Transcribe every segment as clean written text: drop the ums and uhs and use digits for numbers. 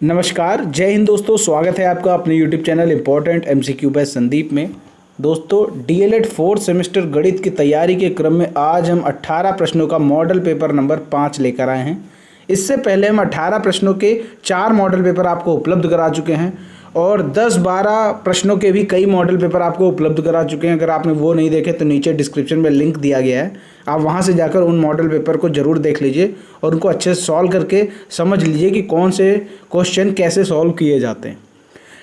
नमस्कार, जय हिंद दोस्तों। स्वागत है आपका अपने YouTube channel important MCQ by Sandeep में। दोस्तों, डीएलएड फोर्थ सेमेस्टर गणित की तैयारी के क्रम में आज हम 18 प्रश्नों का मॉडल पेपर नंबर 5 लेकर आए हैं। इससे पहले हम 18 प्रश्नों के 4 मॉडल पेपर आपको उपलब्ध करा चुके हैं और 10-12 प्रश्नों के भी कई मॉडल पेपर आपको उपलब्ध करा चुके हैं। अगर आपने वो नहीं देखे तो नीचे डिस्क्रिप्शन में लिंक दिया गया है, आप वहां से जाकर उन मॉडल पेपर को ज़रूर देख लीजिए और उनको अच्छे से सॉल्व करके समझ लीजिए कि कौन से क्वेश्चन कैसे सॉल्व किए जाते हैं।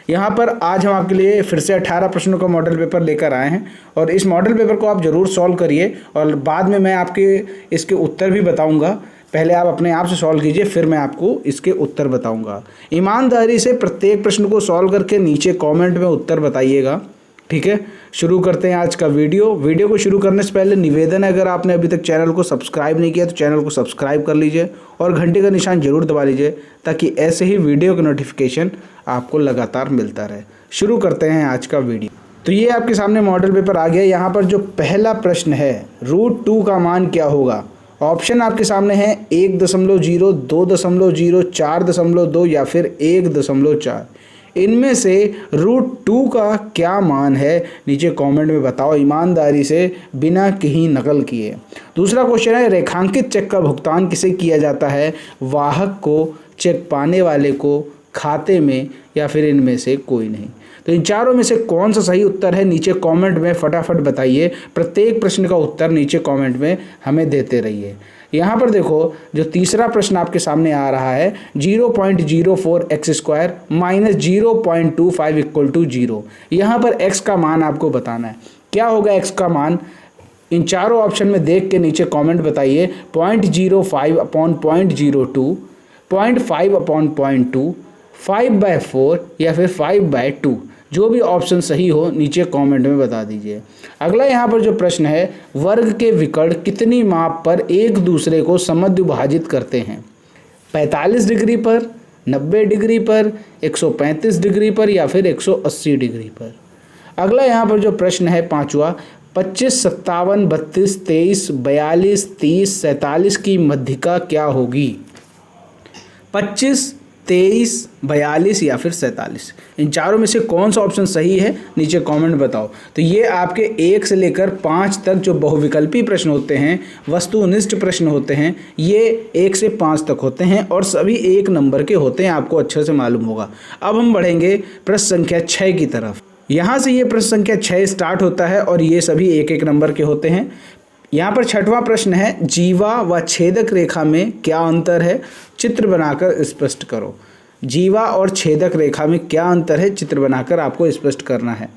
यहाँ पर आज हम आपके लिए फिर से 18 प्रश्नों का मॉडल पेपर लेकर आए हैं और इस मॉडल पेपर को आप ज़रूर सॉल्व करिए और बाद में मैं आपके इसके उत्तर भी बताऊँगा। पहले आप अपने आप से सॉल्व कीजिए, फिर मैं आपको इसके उत्तर बताऊंगा। ईमानदारी से प्रत्येक प्रश्न को सॉल्व करके नीचे कमेंट में उत्तर बताइएगा, ठीक है। शुरू करते हैं आज का वीडियो को शुरू करने से पहले निवेदन है, अगर आपने अभी तक चैनल को सब्सक्राइब नहीं किया तो चैनल को सब्सक्राइब कर लीजिए और घंटे का निशान जरूर दबा लीजिए ताकि ऐसे ही वीडियो का नोटिफिकेशन आपको लगातार मिलता रहे। शुरू करते हैं आज का वीडियो। तो ये आपके सामने मॉडल पेपर आ गया। यहाँ पर जो पहला प्रश्न है, √2 का मान क्या होगा। ऑप्शन आपके सामने है 1.0, 2.0, 4.2 या फिर 1.4। इनमें से √2 का क्या मान है, नीचे कमेंट में बताओ ईमानदारी से, बिना कहीं नकल किए। दूसरा क्वेश्चन है, रेखांकित चेक का भुगतान किसे किया जाता है, वाहक को, चेक पाने वाले को, खाते में या फिर इनमें से कोई नहीं। तो इन चारों में से कौन सा सही उत्तर है, नीचे कमेंट में फटाफट बताइए। प्रत्येक प्रश्न का उत्तर नीचे कमेंट में हमें देते रहिए। यहाँ पर देखो, जो तीसरा प्रश्न आपके सामने आ रहा है, 0.04x² - 0.25 = 0। यहाँ पर x का मान आपको बताना है। क्या होगा x का मान, इन चारों ऑप्शन में देख के नीचे कमेंट बताइए। 0.05/0.02, 0.5/0.2, 5/4 या फिर 5/2। जो भी ऑप्शन सही हो नीचे कमेंट में बता दीजिए। अगला यहाँ पर जो प्रश्न है, वर्ग के विकर्ण कितनी माप पर एक दूसरे को समद्विभाजित करते हैं, 45 डिग्री पर, 90 डिग्री पर, 135 डिग्री पर या फिर 180 डिग्री पर। अगला यहाँ पर जो प्रश्न है पांचवा, 25, 57, 32, 23, 42, 30, 47 की मध्यिका क्या होगी। 25, 23, 42 या फिर 47, इन चारों में से कौन सा ऑप्शन सही है, नीचे कमेंट बताओ। तो ये आपके 1 से लेकर 5 तक जो बहुविकल्पी प्रश्न होते हैं, वस्तुनिष्ठ प्रश्न होते हैं, ये 1 से 5 तक होते हैं और सभी 1 नंबर के होते हैं, आपको अच्छे से मालूम होगा। अब हम बढ़ेंगे प्रश्न संख्या 6 की तरफ। यहाँ से ये प्रश्न संख्या 6 स्टार्ट होता है और ये सभी 1-1 नंबर के होते हैं। यहाँ पर छठवां प्रश्न है, जीवा व छेदक रेखा में क्या अंतर है, चित्र बनाकर स्पष्ट करो। जीवा और छेदक रेखा में क्या अंतर है, चित्र बनाकर आपको स्पष्ट करना है।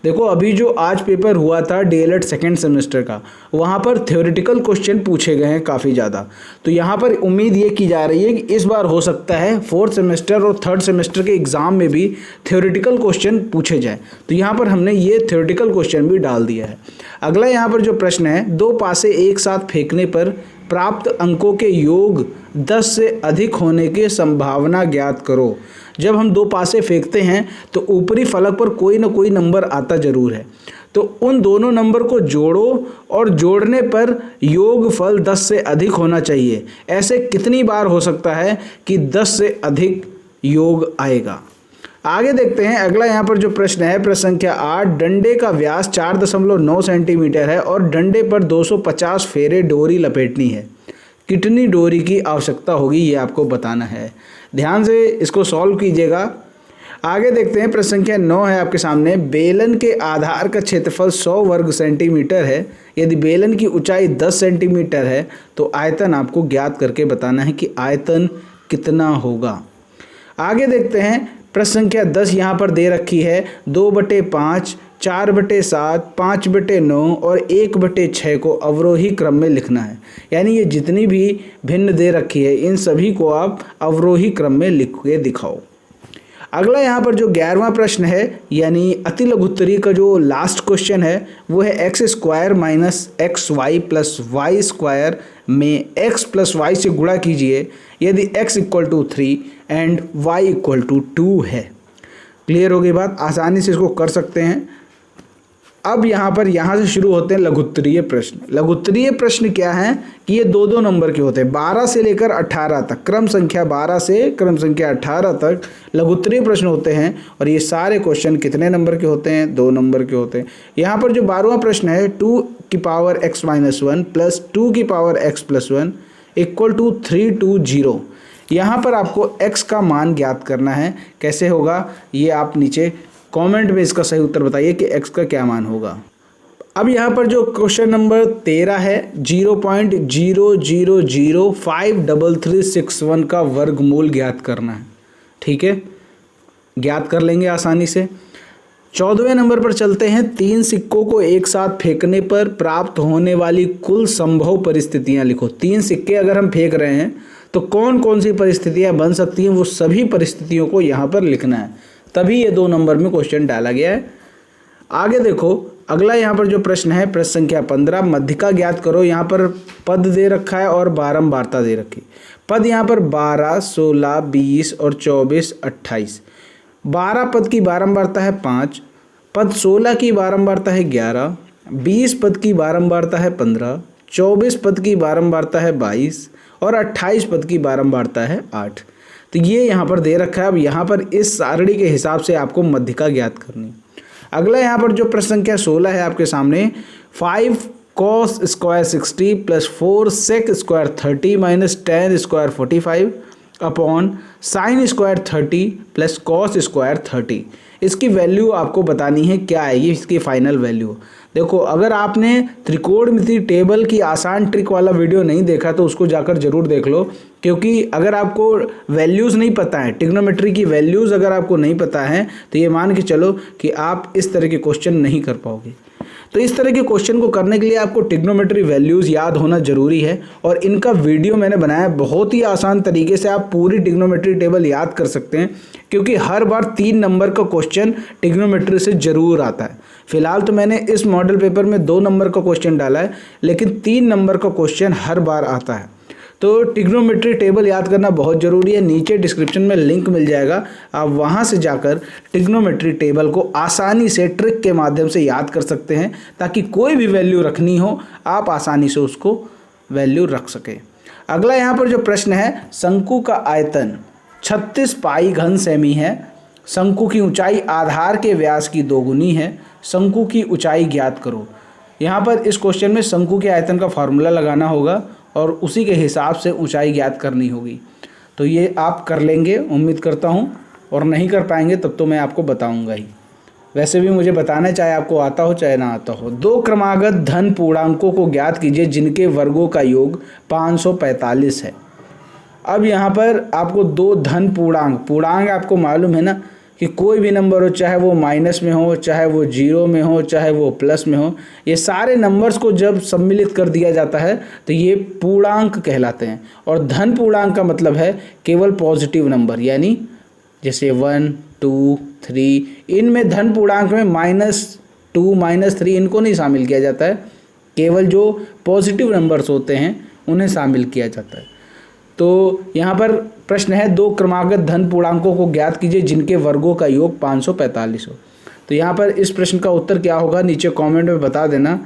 देखो, अभी जो आज पेपर हुआ था डीएलएड सेकेंड सेमेस्टर का, वहाँ पर थ्योरेटिकल क्वेश्चन पूछे गए हैं काफ़ी ज़्यादा। तो यहाँ पर उम्मीद ये की जा रही है कि इस बार हो सकता है फोर्थ सेमेस्टर और थर्ड सेमेस्टर के एग्ज़ाम में भी थ्योरेटिकल क्वेश्चन पूछे जाए। तो यहाँ पर हमने ये थ्योरेटिकल क्वेश्चन भी डाल दिया है। अगला यहाँ पर जो प्रश्न है, 2 पासे एक साथ फेंकने पर प्राप्त अंकों के योग 10 से अधिक होने की संभावना ज्ञात करो। जब हम 2 पासे फेंकते हैं तो ऊपरी फलक पर कोई ना कोई नंबर आता जरूर है, तो उन दोनों नंबर को जोड़ो और जोड़ने पर योगफल 10 से अधिक होना चाहिए। ऐसे कितनी बार हो सकता है कि 10 से अधिक योग आएगा। आगे देखते हैं। अगला यहाँ पर जो प्रश्न है, प्रश्न संख्या 8, डंडे का व्यास 4.9 सेंटीमीटर है और डंडे पर 250 फेरे डोरी लपेटनी है, कितनी डोरी की आवश्यकता होगी, ये आपको बताना है। ध्यान से इसको सॉल्व कीजिएगा। आगे देखते हैं। प्रश्न संख्या 9 है आपके सामने, बेलन के आधार का क्षेत्रफल 100 वर्ग सेंटीमीटर है। यदि बेलन की ऊंचाई 10 सेंटीमीटर है तो आयतन आपको ज्ञात करके बताना है कि आयतन कितना होगा। आगे देखते हैं। प्रश्न संख्या 10 यहाँ पर दे रखी है, 2/5, 4/7, 5/9 और 1/6 को अवरोही क्रम में लिखना है। यानी ये जितनी भी भिन्न दे रखी है, इन सभी को आप अवरोही क्रम में लिख के दिखाओ। अगला यहाँ पर जो 11वां प्रश्न है, यानी अति लघुत्तरी का जो लास्ट क्वेश्चन है, वो है x² - xy + y² में x + y से गुणा कीजिए यदि x = 3 एंड y = 2 है। क्लियर हो गई बात, आसानी से इसको कर सकते हैं। अब यहाँ से शुरू होते हैं लघुत्तरीय प्रश्न। लघुत्तरीय प्रश्न क्या है कि ये 2-2 नंबर के होते हैं। 12 से लेकर 18 तक, क्रम संख्या 12 से क्रम संख्या 18 तक लघुत्तरीय प्रश्न होते हैं। और ये सारे क्वेश्चन कितने नंबर के होते हैं? 2 नंबर के होते हैं। यहाँ पर जो 12वां प्रश्न है 2 की पावर x-1 प्लस 2 की पावर x+1 इक्वल टू 320। यहाँ पर आपको x का मान ज्ञात करना है। कैसे होगा ये आप नीचे कमेंट में इसका सही उत्तर बताइए कि x का क्या मान होगा। अब यहाँ पर जो क्वेश्चन नंबर 13 है 0.00053361 का वर्गमूल ज्ञात करना है। ठीक है, ज्ञात कर लेंगे आसानी से। 14वें नंबर पर चलते हैं। 3 सिक्कों को एक साथ फेंकने पर प्राप्त होने वाली कुल संभव परिस्थितियाँ लिखो। 3 सिक्के अगर हम फेंक रहे हैं तो कौन कौन सी परिस्थितियाँ बन सकती हैं, वो सभी परिस्थितियों को यहाँ पर लिखना है। तभी ये 2 नंबर में क्वेश्चन डाला गया है। आगे देखो, अगला यहाँ पर जो प्रश्न है प्रश्न संख्या 15, मध्यिका ज्ञात करो। यहाँ पर पद दे रखा है और बारंबारता दे रखी। पद यहाँ पर 12, 16, 20 और 24, 28। 12 पद की बारंबारता है 5, पद 16 की बारंबारता है 11, 20 पद की बारंबारता है 15, 24 पद की बारंबारता है 22 और 28 पद की बारंबारता है 8। तो ये यहाँ पर दे रखा है। अब यहाँ पर इस सारणी के हिसाब से आपको मध्यिका ज्ञात करनी। अगला यहाँ पर जो प्रश्न संख्या 16 है आपके सामने, 5 cos square 60 plus 4 sec square 30 minus 10 square 45 upon sine square 30 plus cos square 30। इसकी वैल्यू आपको बतानी है क्या आएगी, इसकी फाइनल वैल्यू। देखो, अगर आपने त्रिकोणमिति टेबल की आसान ट्रिक वाला वीडियो नहीं देखा तो उसको जाकर जरूर देख लो, क्योंकि अगर आपको वैल्यूज़ नहीं पता है, ट्रिग्नोमेट्री की वैल्यूज़ अगर आपको नहीं पता है तो ये मान के चलो कि आप इस तरह के क्वेश्चन नहीं कर पाओगे। तो इस तरह के क्वेश्चन को करने के लिए आपको ट्रिग्नोमेट्री वैल्यूज़ याद होना जरूरी है। और इनका वीडियो मैंने बनाया, बहुत ही आसान तरीके से आप पूरी ट्रिग्नोमेट्री टेबल याद कर सकते हैं, क्योंकि हर बार 3 नंबर का क्वेश्चन ट्रिग्नोमेट्री से जरूर आता है। फिलहाल तो मैंने इस मॉडल पेपर में 2 नंबर का क्वेश्चन डाला है, लेकिन 3 नंबर का क्वेश्चन हर बार आता है। तो ट्रिग्नोमेट्री टेबल याद करना बहुत ज़रूरी है। नीचे डिस्क्रिप्शन में लिंक मिल जाएगा, आप वहां से जाकर ट्रिग्नोमेट्री टेबल को आसानी से ट्रिक के माध्यम से याद कर सकते हैं, ताकि कोई भी वैल्यू रखनी हो आप आसानी से उसको वैल्यू रख सके। अगला यहाँ पर जो प्रश्न है, शंकु का आयतन 36 पाई घन सेमी है। शंकु की ऊंचाई आधार के व्यास की 2 गुनी है। शंकु की ऊंचाई ज्ञात करो। यहाँ पर इस क्वेश्चन में शंकु के आयतन का फार्मूला लगाना होगा और उसी के हिसाब से ऊंचाई ज्ञात करनी होगी। तो ये आप कर लेंगे उम्मीद करता हूँ, और नहीं कर पाएंगे तब तो मैं आपको बताऊँगा ही। वैसे भी मुझे बताना, चाहे आपको आता हो चाहे ना आता हो। 2 क्रमागत धन पूर्णांकों को ज्ञात कीजिए जिनके वर्गों का योग 545 है। अब यहाँ पर आपको 2 धन पूर्णांक आपको मालूम है ना कि कोई भी नंबर हो, चाहे वो माइनस में हो, चाहे वो 0 में हो, चाहे वो प्लस में हो, ये सारे नंबर्स को जब सम्मिलित कर दिया जाता है तो ये पूर्णांक कहलाते हैं। और धन पूर्णांक का मतलब है केवल पॉजिटिव नंबर, यानी जैसे 1, 2, 3, इनमें धन पूर्णांक में -2, -3 इनको नहीं शामिल किया जाता है। केवल जो पॉजिटिव नंबर्स होते हैं उन्हें शामिल किया जाता है। तो यहाँ पर प्रश्न है 2 क्रमागत धन पूर्णांकों को ज्ञात कीजिए जिनके वर्गों का योग 545 हो। तो यहाँ पर इस प्रश्न का उत्तर क्या होगा नीचे कमेंट में बता देना,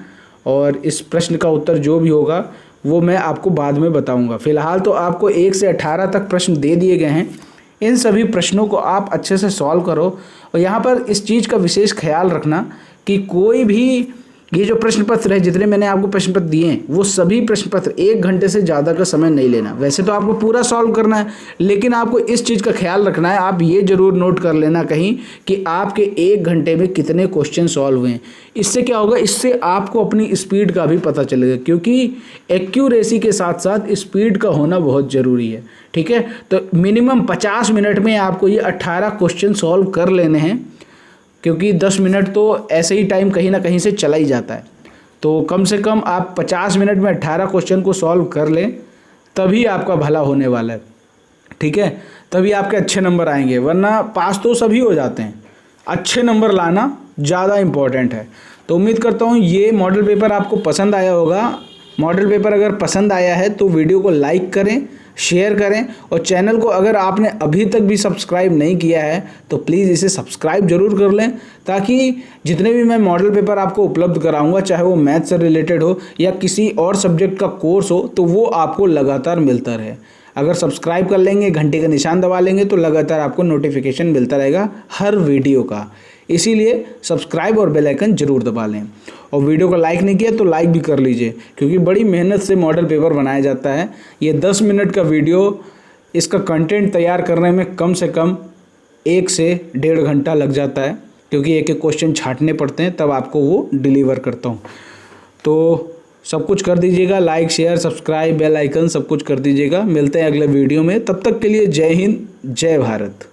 और इस प्रश्न का उत्तर जो भी होगा वो मैं आपको बाद में बताऊंगा। फिलहाल तो आपको 1 से 18 तक प्रश्न दे दिए गए हैं। इन सभी प्रश्नों को आप अच्छे से सॉल्व करो। और यहाँ पर इस चीज़ का विशेष ख्याल रखना कि कोई भी ये जो प्रश्न पत्र है, जितने मैंने आपको प्रश्न पत्र दिए हैं, वो सभी प्रश्न पत्र 1 घंटे से ज़्यादा का समय नहीं लेना। वैसे तो आपको पूरा सॉल्व करना है, लेकिन आपको इस चीज़ का ख्याल रखना है। आप ये जरूर नोट कर लेना कहीं कि आपके 1 घंटे में कितने क्वेश्चन सॉल्व हुए हैं। इससे क्या होगा, इससे आपको अपनी स्पीड का भी पता चलेगा, क्योंकि एक्यूरेसी के साथ साथ स्पीड का होना बहुत ज़रूरी है। ठीक है, तो मिनिमम 50 मिनट में आपको ये 18 क्वेश्चन सॉल्व कर लेने हैं, क्योंकि 10 मिनट तो ऐसे ही टाइम कहीं ना कहीं से चला ही जाता है। तो कम से कम आप 50 मिनट में 18 क्वेश्चन को सॉल्व कर लें, तभी आपका भला होने वाला है। ठीक है, तभी आपके अच्छे नंबर आएंगे, वरना पास तो सभी हो जाते हैं, अच्छे नंबर लाना ज़्यादा इम्पोर्टेंट है। तो उम्मीद करता हूँ ये मॉडल पेपर आपको पसंद आया होगा। मॉडल पेपर अगर पसंद आया है तो वीडियो को लाइक करें, शेयर करें और चैनल को अगर आपने अभी तक भी सब्सक्राइब नहीं किया है तो प्लीज़ इसे सब्सक्राइब जरूर कर लें, ताकि जितने भी मैं मॉडल पेपर आपको उपलब्ध कराऊंगा, चाहे वो मैथ से रिलेटेड हो या किसी और सब्जेक्ट का कोर्स हो, तो वो आपको लगातार मिलता रहे। अगर सब्सक्राइब कर लेंगे, घंटे का निशान दबा लेंगे, तो लगातार आपको नोटिफिकेशन मिलता रहेगा हर वीडियो का। इसीलिए सब्सक्राइब और बेल आइकन जरूर दबा लें। और वीडियो को लाइक नहीं किया तो लाइक भी कर लीजिए, क्योंकि बड़ी मेहनत से मॉडल पेपर बनाया जाता है। ये 10 मिनट का वीडियो, इसका कंटेंट तैयार करने में कम से कम 1 से 1.5 घंटा लग जाता है, क्योंकि एक एक क्वेश्चन छांटने पड़ते हैं, तब आपको वो डिलीवर करता हूँ। तो सब कुछ कर दीजिएगा, like share subscribe bell icon सब कुछ कर दीजिएगा। मिलते हैं अगले वीडियो में, तब तक के लिए जय हिंद जय भारत।